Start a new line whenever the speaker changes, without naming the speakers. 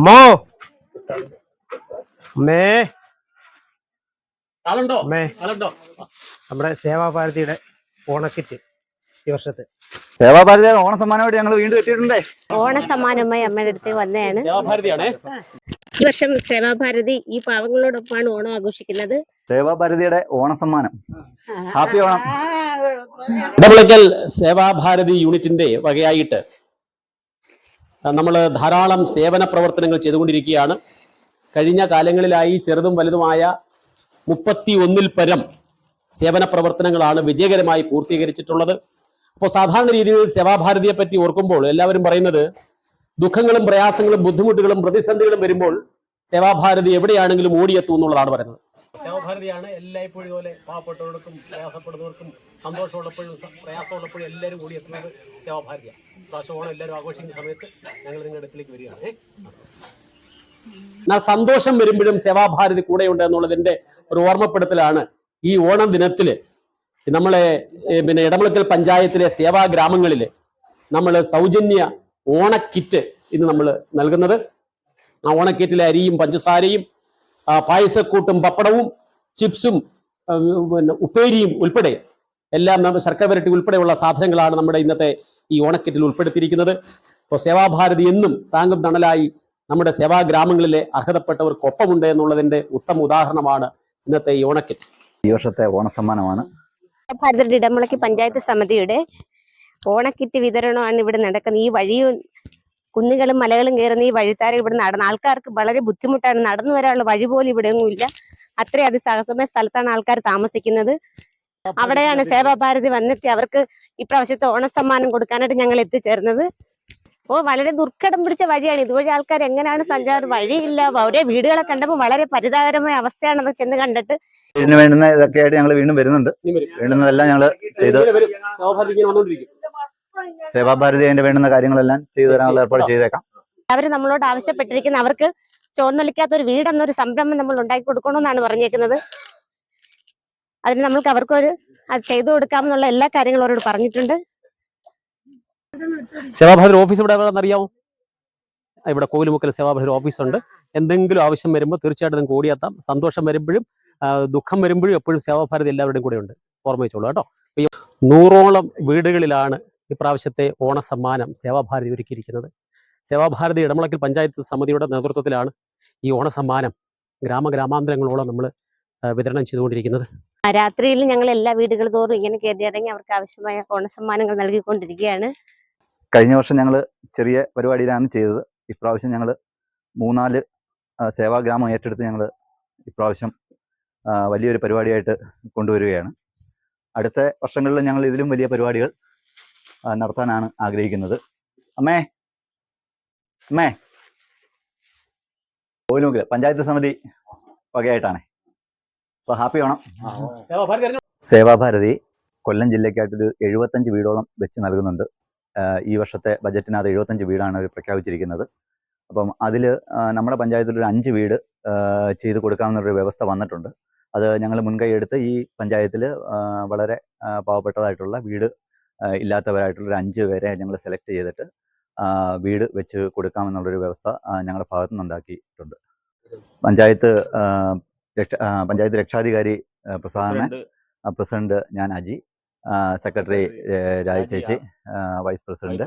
മോ മേ നമ്മുടെ സേവാഭാരതിയുടെ ഓണക്കിറ്റ് ഈ വർഷത്തെ
സേവാഭാരതിയുടെ ഓണസമ്മാനമായിട്ട് ഞങ്ങൾ വീണ്ടും എത്തിയിട്ടുണ്ടേ.
ഓണസമ്മാനമായി അമ്മയുടെ അടുത്ത് വന്നതാണ്. ഈ വർഷം സേവാഭാരതി ഈ പാവങ്ങളോടൊപ്പമാണ് ഓണം ആഘോഷിക്കുന്നത്.
സേവാഭാരതിയുടെ ഓണസമ്മാനം. ഹാപ്പി ഓണം.
ഇടവിളയ്ക്കൽ സേവാഭാരതി യൂണിറ്റിന്റെ വകയായിട്ട് നമ്മൾ ധാരാളം സേവന പ്രവർത്തനങ്ങൾ ചെയ്തുകൊണ്ടിരിക്കുകയാണ്. കഴിഞ്ഞ കാലങ്ങളിലായി ചെറുതും വലുതുമായ 31 പരം സേവന പ്രവർത്തനങ്ങളാണ് വിജയകരമായി പൂർത്തീകരിച്ചിട്ടുള്ളത്. അപ്പോൾ സാധാരണ രീതിയിൽ സേവാഭാരതിയെ പറ്റി ഓർക്കുമ്പോൾ എല്ലാവരും പറയുന്നത് ദുഃഖങ്ങളും പ്രയാസങ്ങളും ബുദ്ധിമുട്ടുകളും പ്രതിസന്ധികളും വരുമ്പോൾ സേവാഭാരതി എവിടെയാണെങ്കിലും ഓടിയെത്തും എന്നുള്ളതാണ് പറയുന്നത്. സേവാഭാരതിയാണ് എല്ലായ്പ്പോഴും പോലെ പാവപ്പെട്ടവർക്കും പ്രയാസപ്പെടുന്നവർക്കും സന്തോഷമുള്ളപ്പോഴും പ്രയാസമുള്ളപ്പോഴും എല്ലാവരും ഓടിയെത്തുന്നത് സേവാഭാരതിയാണ്. പ്രാവശ്യം ഓണം എല്ലാവരും ആഘോഷിക്കുന്ന സമയത്ത് ഞങ്ങൾ നിങ്ങളുടെ അടുത്തേക്ക് വരികയാണ്. എന്നാൽ സന്തോഷം വരുമ്പോഴും സേവാഭാരതി കൂടെയുണ്ട് എന്നുള്ളതിന്റെ ഒരു ഓർമ്മപ്പെടുത്തലാണ് ഈ ഓണം ദിനത്തില് നമ്മളെ ഇടമുളയ്ക്കൽ പഞ്ചായത്തിലെ സേവാഗ്രാമങ്ങളിൽ നമ്മൾ സൗജന്യ ഓണക്കിറ്റ് ഇന്ന് നമ്മൾ നൽകുന്നത്. ആ ഓണക്കിറ്റിലെ അരിയും പഞ്ചസാരയും പായസക്കൂട്ടും പപ്പടവും ചിപ്സും ഉപ്പേരിയും ഉൾപ്പെടെ എല്ലാം നമ്മൾ ശർക്കര വരട്ടി ഉൾപ്പെടെയുള്ള സാധനങ്ങളാണ് നമ്മുടെ ഇന്നത്തെ ഈ ഓണക്കിറ്റിൽ ഉൾപ്പെടുത്തിയിരിക്കുന്നത്. അപ്പോൾ സേവാഭാരതി എന്നും താങ്കും തണലായി നമ്മുടെ സേവാഗ്രാമങ്ങളിലെ അർഹതപ്പെട്ടവർക്കൊപ്പമുണ്ട് എന്നുള്ളതിന്റെ ഉത്തമ ഉദാഹരണമാണ് ഇന്നത്തെ ഈ ഓണക്കിറ്റ്.
ഈ വർഷത്തെ ഓണസമ്മാനമാണ്
ഭാരതിയുടെ ഇടമുളയ്ക്ക് പഞ്ചായത്ത് സമിതിയുടെ ഓണക്കിറ്റ് വിതരണമാണ് ഇവിടെ നടക്കുന്നത്. ഈ വഴിയും കുന്നുകളും മലകളും കയറുന്ന ഈ വഴിത്താര ഇവിടെ നടന്ന ആൾക്കാർക്ക് വളരെ ബുദ്ധിമുട്ടാണ്. നടന്നു വരാനുള്ള വഴി പോലും ഇവിടെ ഒന്നും ഇല്ല. അത്രയും അതിസാഹസമായ സ്ഥലത്താണ് ആൾക്കാർ താമസിക്കുന്നത്. അവിടെയാണ് സേവാഭാരതി വന്നെത്തി അവർക്ക് ഇപ്രാവശ്യത്തെ ഓണസമ്മാനം കൊടുക്കാനായിട്ട് ഞങ്ങൾ എത്തിച്ചേർന്നത്. വളരെ ദുർഘടം പിടിച്ച വഴിയാണ്. ഇതുവഴി ആൾക്കാർ എങ്ങനെയാണ് സഞ്ചാരം, വഴിയില്ല. ഒരേ വീടുകളെ കണ്ടപ്പോൾ വളരെ പരിതാപകരമായ അവസ്ഥയാണ് അതൊക്കെ എന്ന് കണ്ടിട്ട്
ഇതിന് വേണ്ടുന്ന ഇതൊക്കെ ആയിട്ട് ഞങ്ങൾ വീണ്ടും വരുന്നുണ്ട്. വേണ്ടുന്നതെല്ലാം ഞങ്ങൾ ചെയ്ത് സേവാഭാരതി അതിന്റെ വേണ്ടുന്ന കാര്യങ്ങളെല്ലാം ചെയ്തു തരാനുള്ള ഏർപ്പാട് ചെയ്തേക്കാം.
അവര് നമ്മളോട് ആവശ്യപ്പെട്ടിരിക്കുന്ന അവർക്ക് ചോർന്നൊലിക്കാത്ത ഒരു വീടെന്നൊരു സംരംഭം നമ്മൾ ഉണ്ടാക്കി കൊടുക്കണമെന്നാണ് പറഞ്ഞേക്കുന്നത്. അതിന് നമ്മൾക്ക് അവർക്കൊരു അത് ചെയ്തു കൊടുക്കാമെന്നുള്ള എല്ലാ കാര്യങ്ങളും അവരോട് പറഞ്ഞിട്ടുണ്ട്.
സേവാഭാരതി ഓഫീസ് ഇവിടെ അറിയാമോ? ഇവിടെ കോവിലുമുക്കൽ സേവാഭാരതി ഓഫീസുണ്ട്. എന്തെങ്കിലും ആവശ്യം വരുമ്പോൾ തീർച്ചയായിട്ടും നിങ്ങൾക്ക് ഓടിയെത്താം. സന്തോഷം വരുമ്പോഴും ദുഃഖം വരുമ്പോഴും എപ്പോഴും സേവാഭാരതി എല്ലാവരുടെയും കൂടെ ഉണ്ട്. ഓർമ്മ വെച്ചോളൂ കേട്ടോ. 100ഓളം വീടുകളിലാണ് ഇപ്രാവശ്യത്തെ ഓണസമ്മാനം സേവാഭാരതി ഒരുക്കിയിരിക്കുന്നത്. സേവാഭാരതി ഇടമുളയ്ക്കൽ പഞ്ചായത്ത് സമിതിയുടെ നേതൃത്വത്തിലാണ് ഈ ഓണസമ്മാനം ഗ്രാമാന്തരങ്ങളോളം നമ്മൾ വിതരണം ചെയ്തുകൊണ്ടിരിക്കുന്നത്.
രാത്രിയിൽ ഞങ്ങൾ എല്ലാ വീടുകൾ തോറും ഇങ്ങനെ കയറിയിറങ്ങി അവർക്ക് ആവശ്യമായ ഓണസമ്മാനങ്ങൾ നൽകിക്കൊണ്ടിരിക്കുകയാണ്.
കഴിഞ്ഞ വർഷം ഞങ്ങൾ ചെറിയ പരിപാടിയിലാണ് ചെയ്തത്. ഇപ്രാവശ്യം ഞങ്ങൾ 3-4 സേവാഗ്രാമം ഏറ്റെടുത്ത് ഞങ്ങൾ ഇപ്രാവശ്യം വലിയൊരു പരിപാടിയായിട്ട് കൊണ്ടുവരികയാണ്. അടുത്ത വർഷങ്ങളിൽ ഞങ്ങൾ ഇതിലും വലിയ പരിപാടികൾ നടത്താനാണ് ആഗ്രഹിക്കുന്നത്. അമ്മേ കോവിലുമുക്കൽ പഞ്ചായത്ത് സമിതി വകയായിട്ടാണ്. അപ്പോൾ ഹാപ്പി ഓണം. സേവാഭാരതി കൊല്ലം ജില്ലയ്ക്കായിട്ടൊരു 75 വീടോളം വെച്ച് നൽകുന്നുണ്ട്. ഈ വർഷത്തെ ബജറ്റിനകത്ത് 75 വീടാണ് അവർ പ്രഖ്യാപിച്ചിരിക്കുന്നത്. അപ്പം അതിൽ നമ്മുടെ പഞ്ചായത്തിലൊരു 5 വീട് ചെയ്ത് കൊടുക്കാമെന്നൊരു വ്യവസ്ഥ വന്നിട്ടുണ്ട്. അത് ഞങ്ങൾ മുൻകൈ എടുത്ത് ഈ പഞ്ചായത്തിൽ വളരെ പാവപ്പെട്ടതായിട്ടുള്ള വീട് ഇല്ലാത്തവരായിട്ടുള്ളൊരു 5 പേരെ ഞങ്ങൾ സെലക്ട് ചെയ്തിട്ട് വീട് വെച്ച് കൊടുക്കാമെന്നുള്ളൊരു വ്യവസ്ഥ ഞങ്ങളുടെ ഭാഗത്തു നിന്നുണ്ടാക്കിയിട്ടുണ്ട്. പഞ്ചായത്ത് രക്ഷാധികാരി പ്രസിഡന്റ് ഞാൻ അജി, സെക്രട്ടറി രാജി ചേച്ചി, വൈസ് പ്രസിഡന്റ്